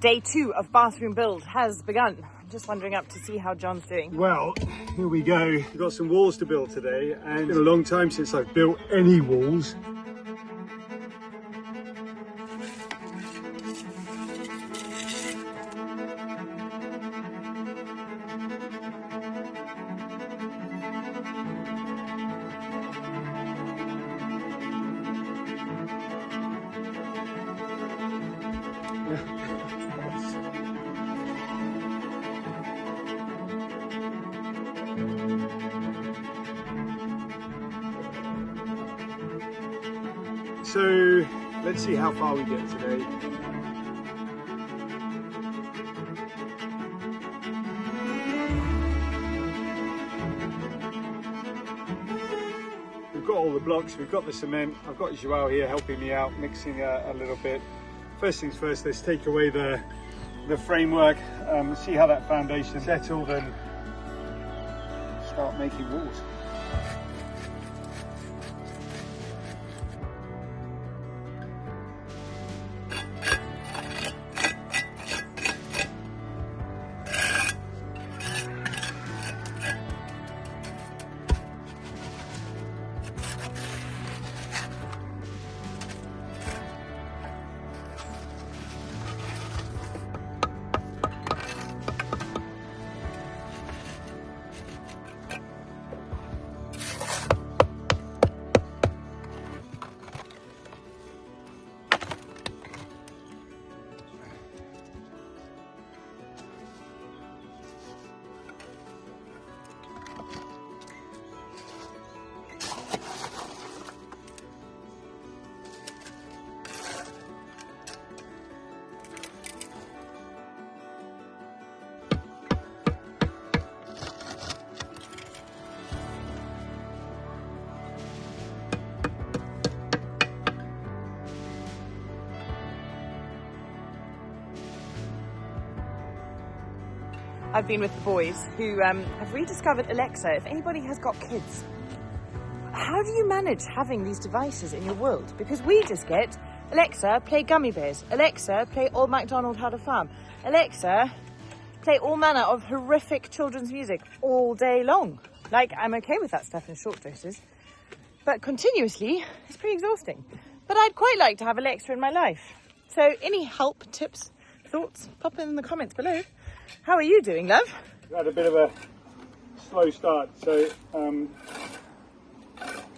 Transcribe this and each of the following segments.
Day 2 of bathroom build has begun. I'm just wandering up to see how John's doing. Well, here we go. We've got some walls to build today, and it's been a long time since I've built any walls. So let's see how far we get today. We've got all the blocks, we've got the cement. I've got Joao here helping me out, mixing a little bit. First things first, let's take away the framework, see how that foundation settled, and start making walls. I've been with the boys who have rediscovered Alexa. If anybody has got kids, how do you manage having these devices in your world? Because we just get, Alexa, play Gummy Bears. Alexa, play Old MacDonald Had a Farm. Alexa, play all manner of horrific children's music all day long. Like, I'm okay with that stuff in short doses, but continuously, it's pretty exhausting. But I'd quite like to have Alexa in my life. So any help, tips, thoughts, pop in the comments below. How are you doing, love? We had a bit of a slow start, so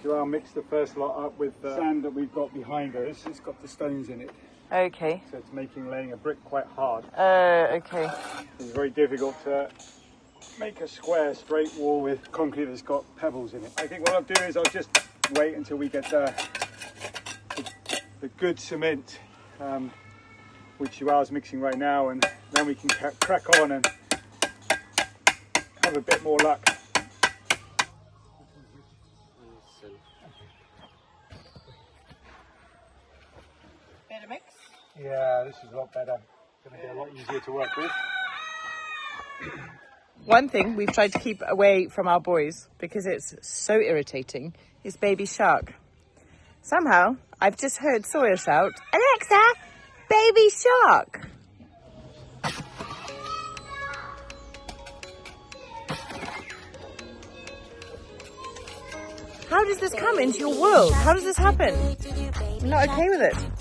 Joao mixed the first lot up with the sand that we've got behind us. It's got the stones in it. Okay. So it's making laying a brick quite hard. Okay. It's very difficult to make a square, straight wall with concrete that's got pebbles in it. I think what I'll do is I'll just wait until we get the good cement, which Joao's mixing right now, and then we can crack on and have a bit more luck. Better mix? Yeah, this is a lot better. It's going to be a lot easier to work with. One thing we've tried to keep away from our boys, because it's so irritating, is Baby Shark. Somehow, I've just heard Sawyer shout, "Alexa, Baby Shark!" How does this come into your world? How does this happen? I'm not okay with it. One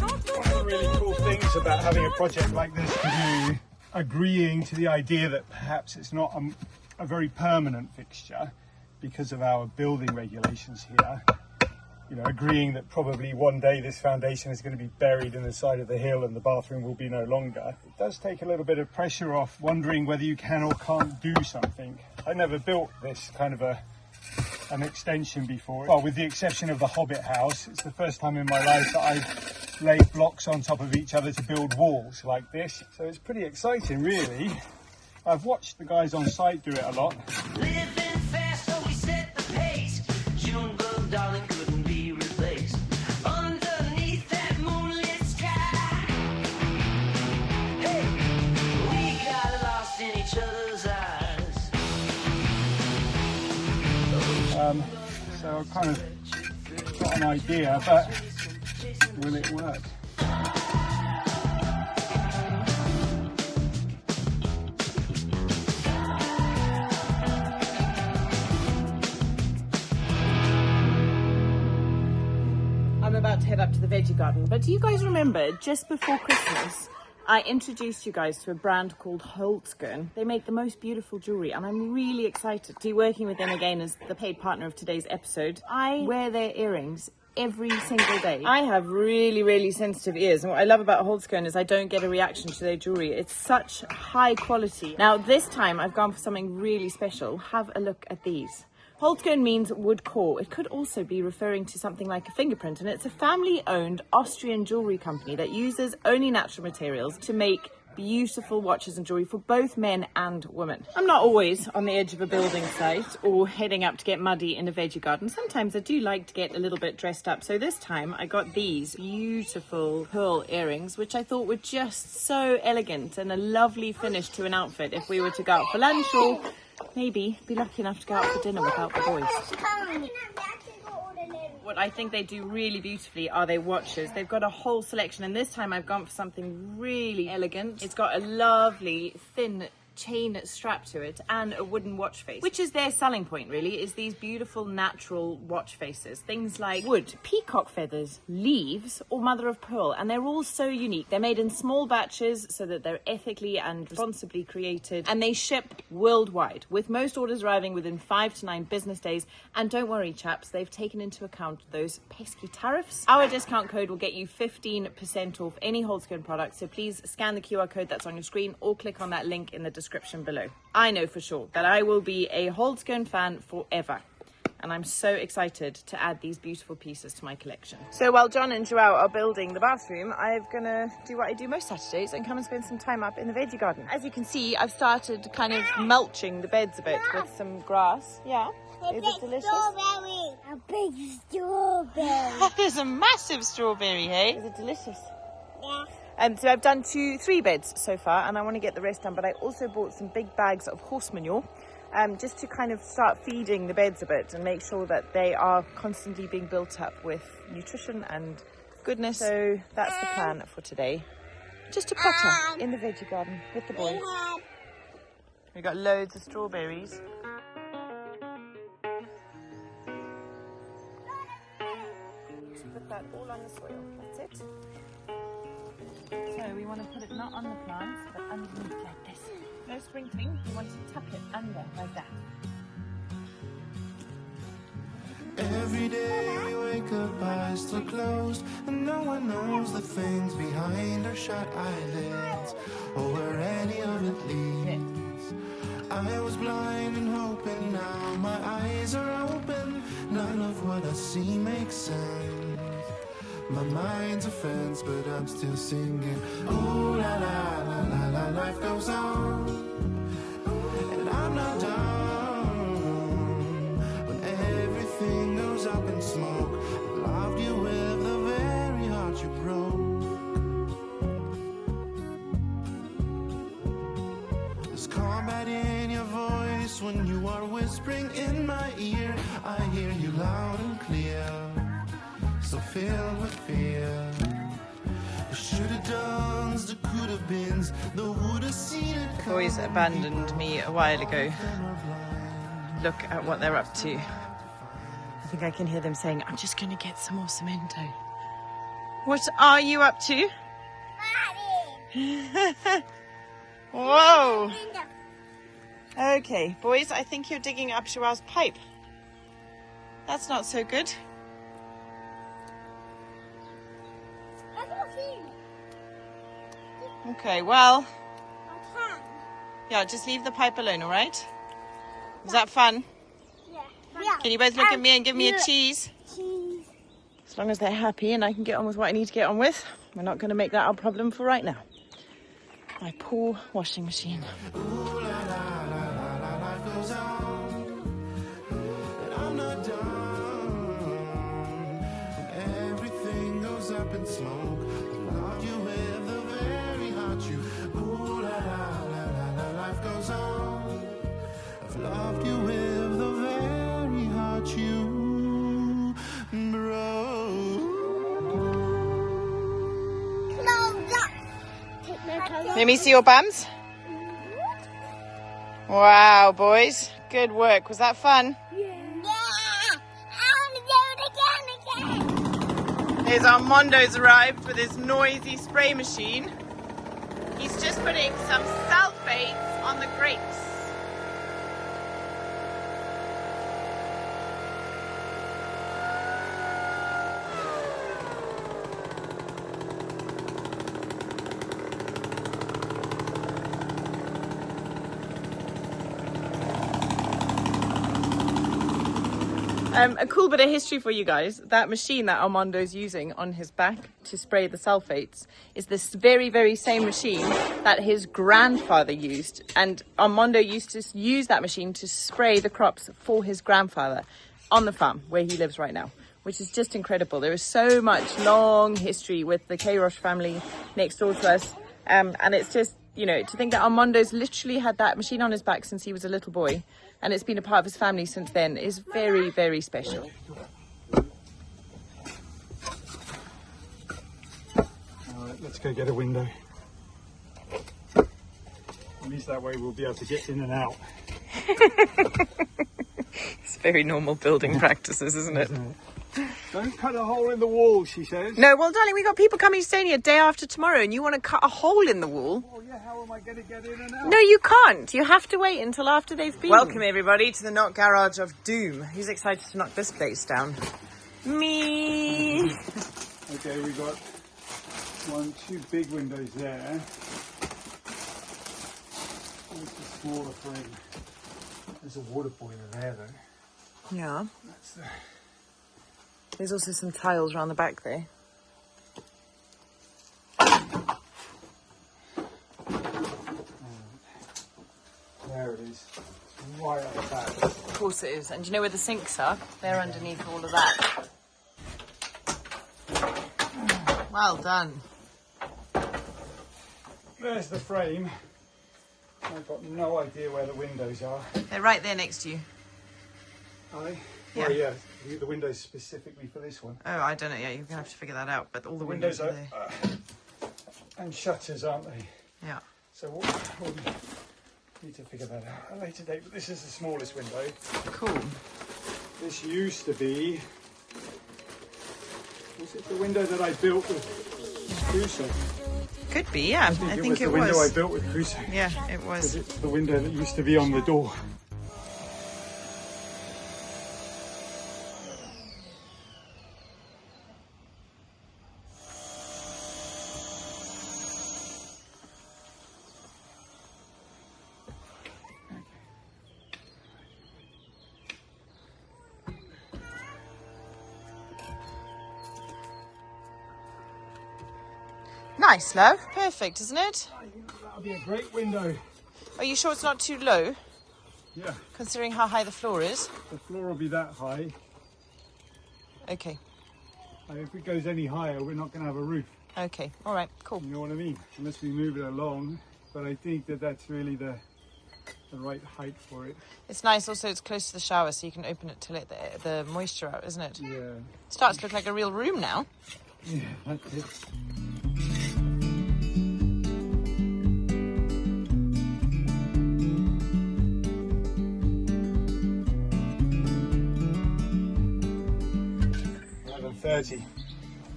of the really cool things about having a project like this to do, agreeing to the idea that perhaps it's not a very permanent fixture because of our building regulations here. You know, agreeing that probably one day this foundation is going to be buried in the side of the hill and the bathroom will be no longer. It does take a little bit of pressure off, wondering whether you can or can't do something. I never built this kind of an extension before. Well, with the exception of the Hobbit house, it's the first time in my life that I've laid blocks on top of each other to build walls like this. So it's pretty exciting, really. I've watched the guys on site do it a lot. Living fast, so we set the pace. June bug, darling, couldn't be replaced. Underneath that moonlit sky, hey, we got lost in each other's eyes. So I've kind of got an idea, but will it work? I'm about to head up to the veggie garden, but do you guys remember just before Christmas I introduced you guys to a brand called Holtzgren? They make the most beautiful jewellery and I'm really excited to be working with them again as the paid partner of today's episode. I wear their earrings every single day. I have really sensitive ears, and what I love about Holtzgren is I don't get a reaction to their jewellery. It's such high quality. Now this time I've gone for something really special. Have a look at these. Holtzgren means wood core. It could also be referring to something like a fingerprint, and it's a family-owned Austrian jewellery company that uses only natural materials to make beautiful watches and jewellery for both men and women. I'm not always on the edge of a building site or heading up to get muddy in a veggie garden. Sometimes I do like to get a little bit dressed up. So this time I got these beautiful pearl earrings, which I thought were just so elegant and a lovely finish to an outfit if we were to go out for lunch or maybe be lucky enough to go out for dinner without the boys. What I think they do really beautifully are their watches. They've got a whole selection, and this time I've gone for something really elegant. It's got a lovely thin chain strap to it and a wooden watch face, which is their selling point really, is these beautiful natural watch faces. Things like wood, peacock feathers, leaves or mother of pearl, and they're all so unique. They're made in small batches so that they're ethically and responsibly created, and they ship worldwide, with most orders arriving within 5 to 9 business days. And don't worry chaps, they've taken into account those pesky tariffs. Our discount code will get you 15% off any Holtzgren product, so please scan the QR code that's on your screen or click on that link in the description below. I know for sure that I will be a Holtzgren fan forever, and I'm so excited to add these beautiful pieces to my collection. So while John and Joao are building the bathroom, I'm gonna do what I do most Saturdays and come and spend some time up in the veggie garden. As you can see, I've started kind of mulching the beds a bit with some grass. Yeah, is it delicious? Strawberry. A big strawberry. That is a massive strawberry, hey? Is it delicious? Yeah. So I've done 3 beds so far, and I want to get the rest done, but I also bought some big bags of horse manure just to kind of start feeding the beds a bit and make sure that they are constantly being built up with nutrition and goodness. So that's the plan for today. Just to potter in the veggie garden with the boys. We've got loads of strawberries. Put that all on the soil, that's it. So we want to put it not on the plants, but underneath like this. No sprinkling, you want to tuck it under like that. Every day we wake up, eyes still closed, and no one knows the things behind our shut eyelids, or where any of it leads. I was blind and hoping, now my eyes are open. None of what I see makes sense. My mind's a fence, but I'm still singing. Ooh la la la la la, life goes on, and I'm not done. When everything goes up in smoke, I loved you with the very heart you broke. There's combat in your voice when you are whispering in my ear. I hear you loud and clear, so filled with fear. The shoulda dones, the coulda beens, the woulda seen it. Boys abandoned me a while ago. Look at what they're up to. I think I can hear them saying, I'm just going to get some more cemento. What are you up to? Whoa! Okay, boys, I think you're digging up Joao's pipe. That's not so good. Okay, well, yeah, just leave the pipe alone, all right? Was that fun? Yeah. Can you both look at me and give me a cheese? Cheese. As long as they're happy and I can get on with what I need to get on with, we're not going to make that our problem for right now. My poor washing machine. Ooh la la la la la, life goes on, and I'm not done. When everything goes up in smoke, I love you with the very heart you. Ooh la la la la la, life goes on. I've loved you with the very heart you. Let me see your bums. Wow, boys. Good work. Was that fun? Yeah. I want to do it again. Here's Armando's arrived with his noisy spray machine. He's just putting some sulfates on the grapes. A cool bit of history for you guys. That machine that Armando's using on his back to spray the sulfates is this very, very same machine that his grandfather used. And Armando used to use that machine to spray the crops for his grandfather on the farm where he lives right now, which is just incredible. There is so much long history with the Queiroz family next door to us. And it's just, you know, to think that Armando's literally had that machine on his back since he was a little boy. And it's been a part of his family since then is very, very special. All right, let's go get a window. At least that way we'll be able to get in and out. It's very normal building practices, isn't it? Don't cut a hole in the wall, she says. No, well, darling, we got people coming staying here day after tomorrow and you want to cut a hole in the wall? Oh yeah, how am I going to get in and out? No, you can't. You have to wait until after they've been. Welcome, everybody, to the Knock Garage of Doom. Who's excited to knock this place down? Me. Okay, we got two big windows there. What's the smaller frame? There's a water boiler there, though. Yeah. That's the... There's also some tiles around the back there. There it is. It's right at the back. Of course it is. And do you know where the sinks are? They're underneath all of that. Well done. There's the frame. I've got no idea where the windows are. They're right there next to you. Are they? Yeah. Oh, yeah. The windows specifically for this one. Oh, I don't know. Yeah, you're going to have to figure that out. But all the windows are there. And shutters, aren't they? Yeah. So we'll need to figure that out at a later date. But this is the smallest window. Cool. This used to be... Was it the window that I built with Crusoe? Could be, yeah. I think it was the window I built with Crusoe. Yeah, it was. It's the window that used to be on the door. Nice, love. Perfect, isn't it? That'll be a great window. Are you sure it's not too low, Yeah, considering how high the floor is? the floor will be that high. Okay. If it goes any higher, we're not going to have a roof. Okay. All right. Cool. You know what I mean? Unless we move it along. But I think that that's really the right height for it. It's nice. Also, it's close to the shower, so you can open it to let the moisture out, isn't it? Yeah. It starts to look like a real room now. Yeah, that's it.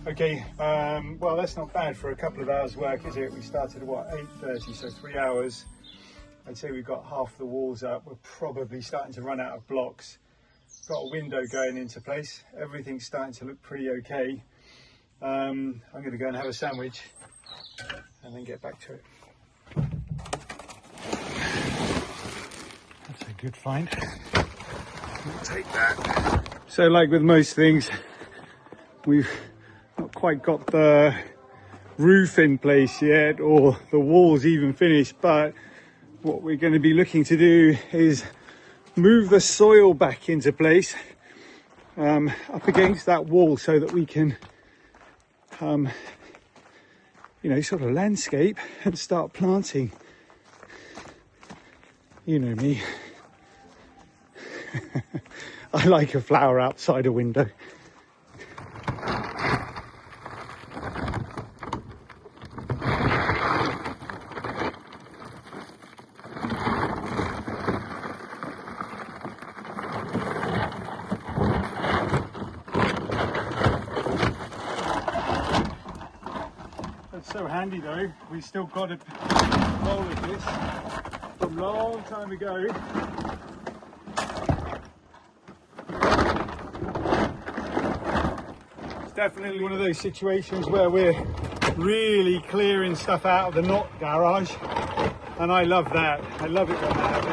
Okay, well that's not bad for a couple of hours work, is it? We started at what, 8:30, so 3 hours. I'd say we've got half the walls up. We're probably starting to run out of blocks. Got a window going into place. Everything's starting to look pretty okay. I'm going to go and have a sandwich and then get back to it. That's a good find. We'll take that. So like with most things, we've not quite got the roof in place yet or the walls even finished, but what we're going to be looking to do is move the soil back into place up against that wall so that we can you know, sort of landscape and start planting. You know me. I like a flower outside a window. so handy though. We still got a bowl of this from a long time ago. It's definitely one of those situations where we're really clearing stuff out of the not garage, and I love that. I love it when that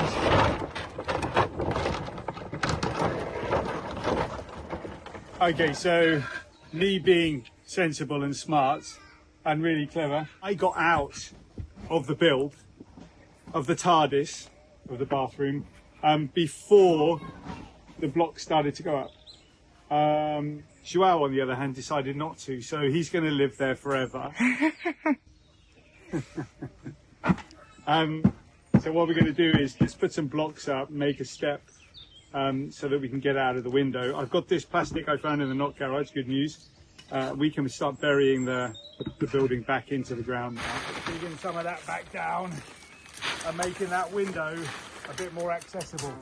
happens. Okay, so me being sensible and smart and really clever, I got out of the build of the TARDIS, of the bathroom, before the blocks started to go up. Joao, on the other hand, decided not to, so he's going to live there forever. So what we're going to do is just put some blocks up, make a step, so that we can get out of the window. I've got this plastic I found in the not garage, good news. We can start burying the building back into the ground now. Digging some of that back down and making that window a bit more accessible.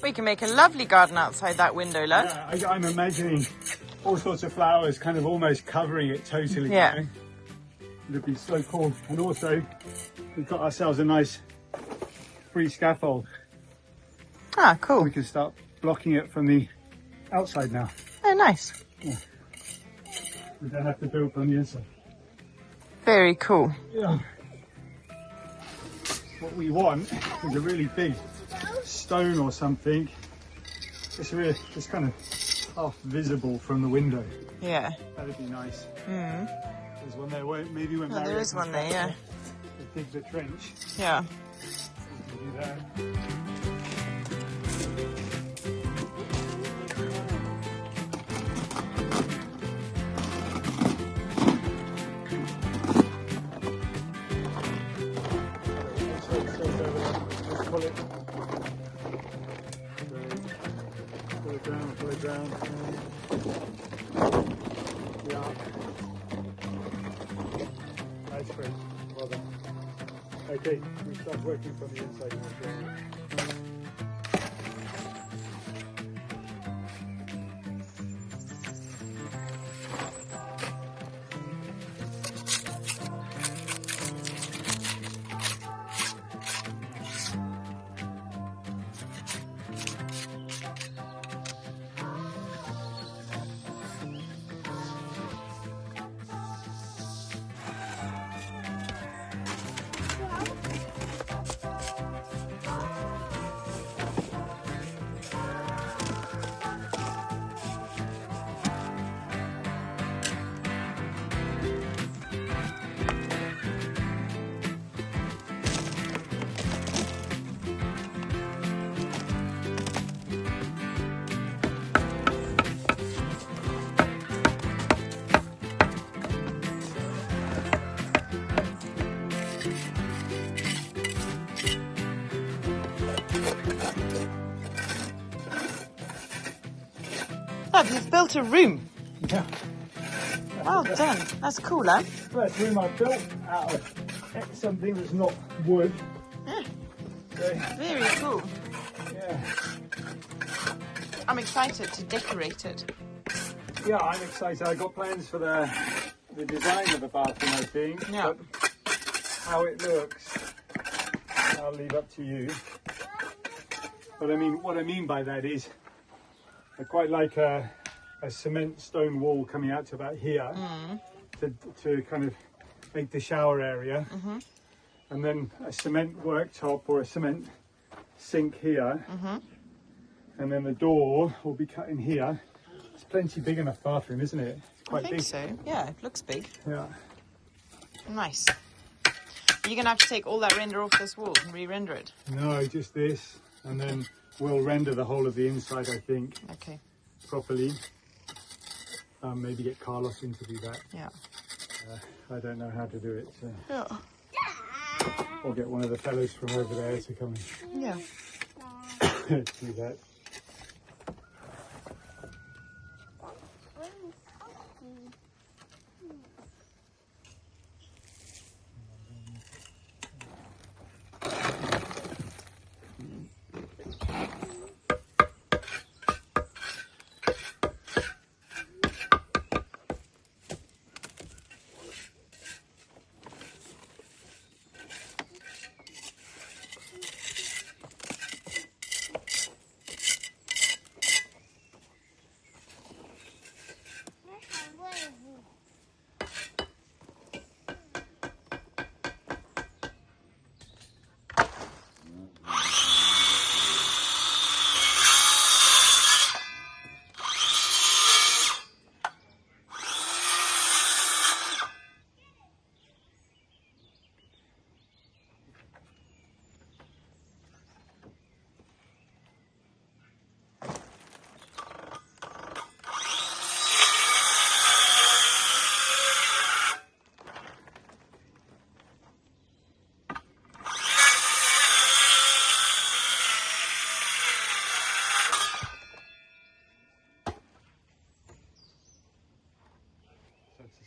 We can make a lovely garden outside that window, love. Yeah, I'm imagining all sorts of flowers kind of almost covering it totally. Yeah. You know? It'd be so cool. And also, we've got ourselves a nice free scaffold. Ah, cool. We can start blocking it from the outside now. Oh, nice. Yeah. We don't have to build from the inside. Very cool. Yeah. What we want is a really big stone or something. It's kind of half visible from the window. Yeah. That'd be nice. Mm. There's one there. Maybe when Oh, there is one there, yeah. Dig the trench. Yeah. We can do that. Pull it down, pull it down. Yeah. Nice, great. Well done. Okay, we start working from the inside now. Love, you've built a room. Yeah. Well done. That's cool, love. First room I built out of something that's not wood. Yeah. So, Very cool. yeah. I'm excited to decorate it. Yeah, I'm excited. I got plans for the design of the bathroom, I think. Yeah. But how it looks, I'll leave up to you. But I mean, what I mean by that is, I quite like a cement stone wall coming out to about here to kind of make the shower area, and then a cement worktop or a cement sink here, and then the door will be cut in here. It's plenty big enough bathroom, isn't it? It's quite I think big. so. Yeah, it looks big. Yeah. Nice. You're going to have to take all that render off this wall and re-render it. No, just this, and then we'll render the whole of the inside, I think, Okay. properly. Maybe get Carlos in to do that. Yeah. I don't know how to do it. So. Yeah. Or get one of the fellows from over there to come Yeah. and do that.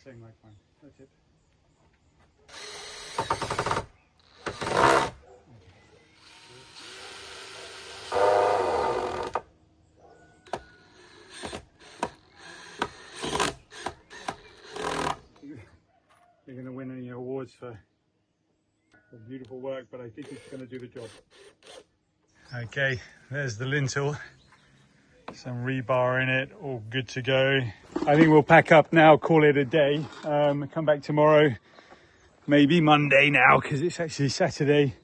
Same like mine. That's it. You're going to win any awards for beautiful work, but I think it's going to do the job. Okay, there's the lintel. Some rebar in it, all good to go. I think we'll pack up now, call it a day. Come back tomorrow, maybe Monday now, because it's actually Saturday.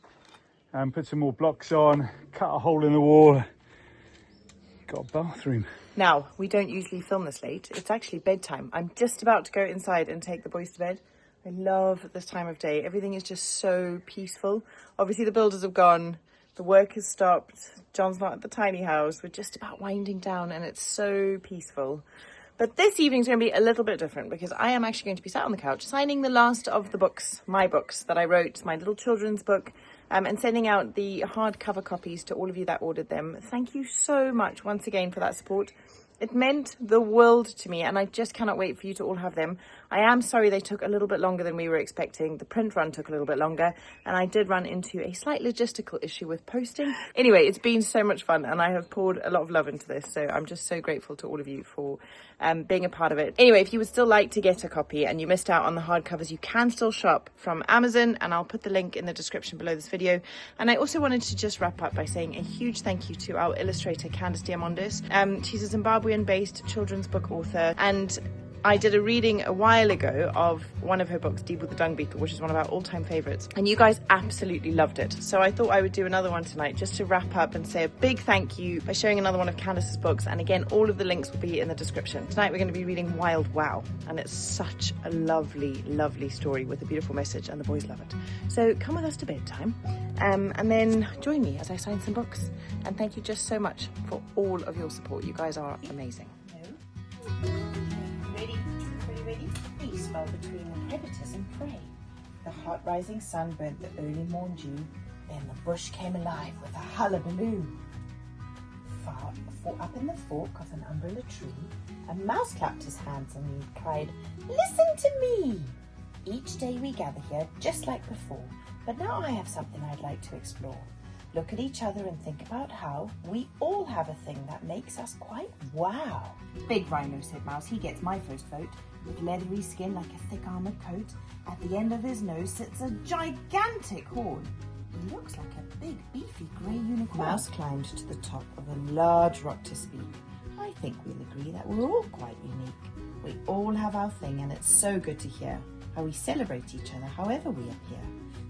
Put some more blocks on, cut a hole in the wall. Got a bathroom. Now, we don't usually film this late. It's actually bedtime. I'm just about to go inside and take the boys to bed. I love this time of day. Everything is just so peaceful. Obviously, the builders have gone. The work has stopped. John's not at the tiny house. We're just about winding down and it's so peaceful. But this evening's going to be a little bit different because I am actually going to be sat on the couch signing the last of the books, my books that I wrote, my little children's book, and sending out the hardcover copies to all of you that ordered them. Thank you so much once again for that support. It meant the world to me and I just cannot wait for you to all have them. I am sorry they took a little bit longer than we were expecting. The print run took a little bit longer and I did run into a slight logistical issue with posting. Anyway, it's been so much fun and I have poured a lot of love into this. So I'm just so grateful to all of you for being a part of it. Anyway, if you would still like to get a copy and you missed out on the hardcovers, you can still shop from Amazon and I'll put the link in the description below this video. And I also wanted to just wrap up by saying a huge thank you to our illustrator, Candice Diamandis. She's a Zimbabwean-based children's book author and I did a reading a while ago of one of her books, Deep with the Dung Beetle, which is one of our all-time favourites. And you guys absolutely loved it. So I thought I would do another one tonight just to wrap up and say a big thank you by showing another one of Candice's books. And again, all of the links will be in the description. Tonight we're going to be reading Wild Wow. And it's such a lovely, lovely story with a beautiful message and the boys love it. So come with us to bedtime and then join me as I sign some books. And thank you just so much for all of your support. You guys are amazing. Ready? Peace fell between the predators and prey. The hot rising sun burnt the early morn dew. Then the bush came alive with a hullabaloo. Far up in the fork of an umbrella tree, a mouse clapped his hands and cried, "Listen to me! Each day we gather here just like before, but now I have something I'd like to explore. Look at each other and think about how we all have a thing that makes us quite wow." "Big rhino," said Mouse, "he gets my first vote. With leathery skin like a thick armoured coat, at the end of his nose sits a gigantic horn. He looks like a big, beefy grey unicorn." Mouse climbed to the top of a large rock to speak. "I think we'll agree that we're all quite unique. We all have our thing and it's so good to hear how we celebrate each other however we appear.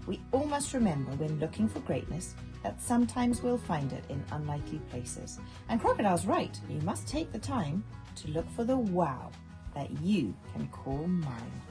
We all must remember when looking for greatness that sometimes we'll find it in unlikely places. And Crocodile's right, you must take the time to look for the wow that you can call mine."